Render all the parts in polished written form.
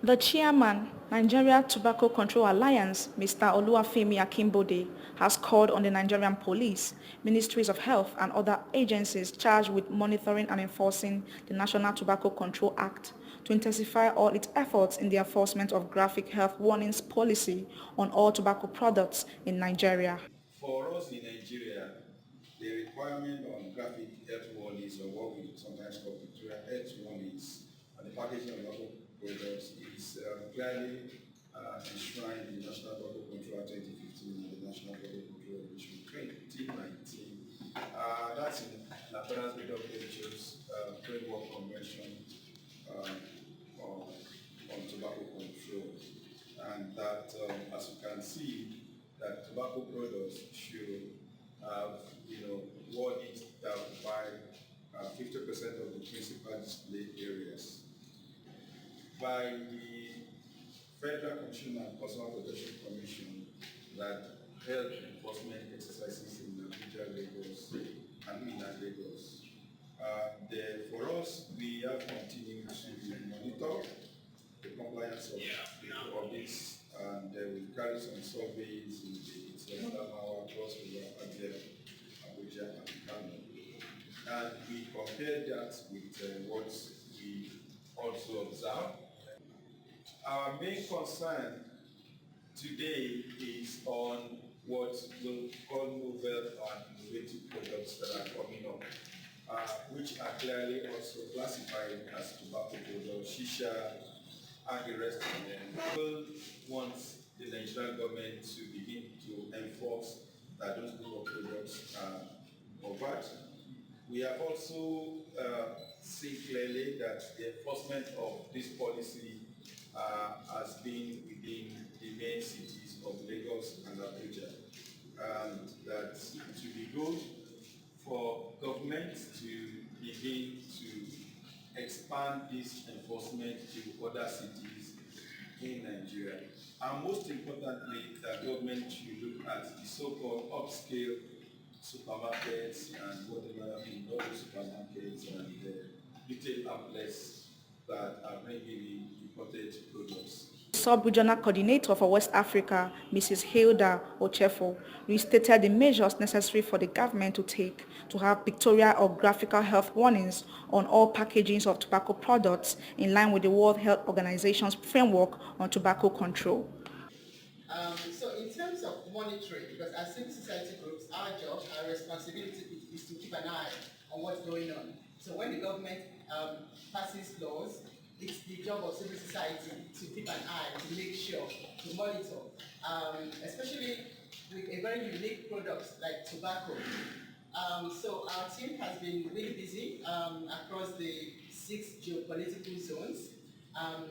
The chairman, Nigeria Tobaco Control Alliance, Mr. Oluwafemi Akimbode, has called on the Nigerian police, ministries of health and other agencies charged with monitoring and enforcing the National Tobacco Control Act to intensify all its efforts in the enforcement of graphic health warnings policy on all tobacco products in Nigeria. For us in Nigeria, the requirement on graphic health warnings, or what we sometimes call pictorial health warnings, on the packaging of tobacco products is clearly enshrined in the National Tobacco Control Act 2015 and the National Tobacco Control Regulation 2019. That's in accordance with WHO's framework convention um, on tobacco control, and that, as you can see, that tobacco products should have, wordings that occupy 50% of the principal display areas. By the Federal Consumer and Consumer Protection Commission, that held enforcement exercises in Abuja, Lagos, and in Lagos. For us, we have continued to monitor the compliance of this, and we carry some surveys in the Adamawa, Cross River, Abia, Abuja, and Kano. And we compare that with what we also observe. Our main concern today is on what we'll call novel and innovative products that are coming up, which are clearly also classified as tobacco products, shisha, and the rest of them. People want the Nigerian government to begin to enforce that those group of products are covered. We have also seen clearly that the enforcement of this policy has been within the main cities of Lagos and Abuja, and that it will be good for government to begin to expand this enforcement to other cities in Nigeria. And most importantly, the government should look at the so-called upscale supermarkets and whatever in other supermarkets and retail outlets that are bringing in imported products. Sub-regional coordinator for West Africa, Mrs. Hilda Ochefo, restated the measures necessary for the government to take to have pictorial or graphical health warnings on all packagings of tobacco products in line with the World Health Organization's framework on tobacco control. So in terms of monitoring, because as civil society groups, our job, our responsibility is to keep an eye on what's going on. So when the government passes laws, it's the job of civil society to keep an eye, to make sure, to monitor, especially with a very unique product like tobacco. So our team has been really busy across the 6 geopolitical zones. Um,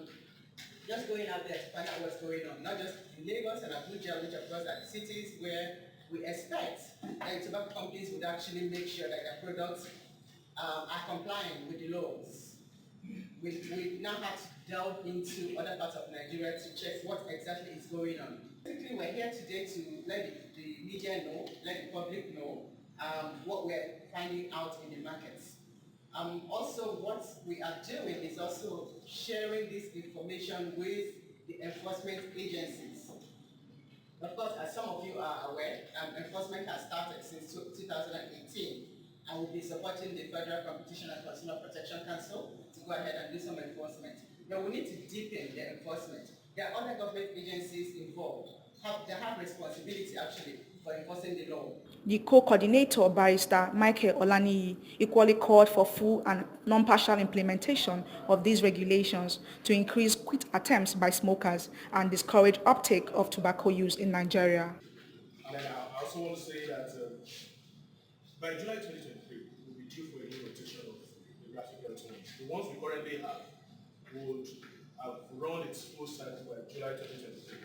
just going out there to find out what's going on, not just in Lagos and Abuja, which of course are the cities where we expect that tobacco companies would actually make sure that their products are complying with the laws. We now have to delve into other parts of Nigeria to check what exactly is going on. Basically, we're here today to let the media know, let the public know what we're finding out in the markets. Also, what we are doing is also sharing this information with the enforcement agencies. Of course, as some of you are aware, enforcement has started since 2018, and we'll be supporting the Federal Competition and Consumer Protection Council to go ahead and do some enforcement. But we need to deepen the enforcement. There are other government agencies involved. They have responsibility actually for enforcing the law. The co-coordinator, Barrister Michael Olaniyi, equally called for full and non-partial implementation of these regulations to increase quit attempts by smokers and discourage uptake of tobacco use in Nigeria. And then I also want to say that by July 2023, we'll be due for a new rotation of the graphic health warnings. The ones we currently have would have run its full cycle by July 2023.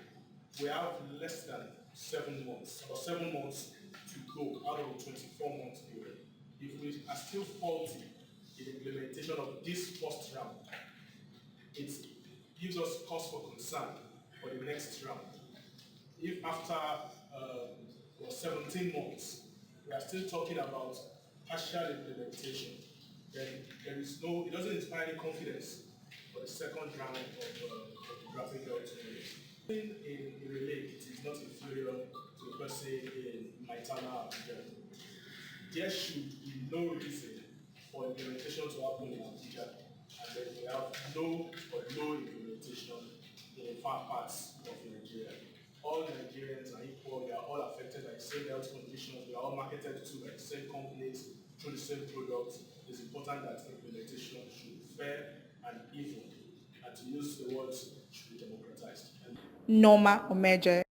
We have less than 7 months, or 7 months to go out of a 24-month period. If we are still faulty in the implementation of this first round, it gives us cause for concern for the next round. If after 17 months, we are still talking about partial implementation, then there is no, it doesn't inspire any confidence for the second round of internal Abuja. There should be no reason for implementation to happen in Abuja, and then we have no or low implementation in far parts of Nigeria. All Nigerians are equal, we are all affected by the same health conditions, we are all marketed to by the same companies through the same products. It's important that implementation should be fair and even, and to use the words, should be democratized. Norma Omeje.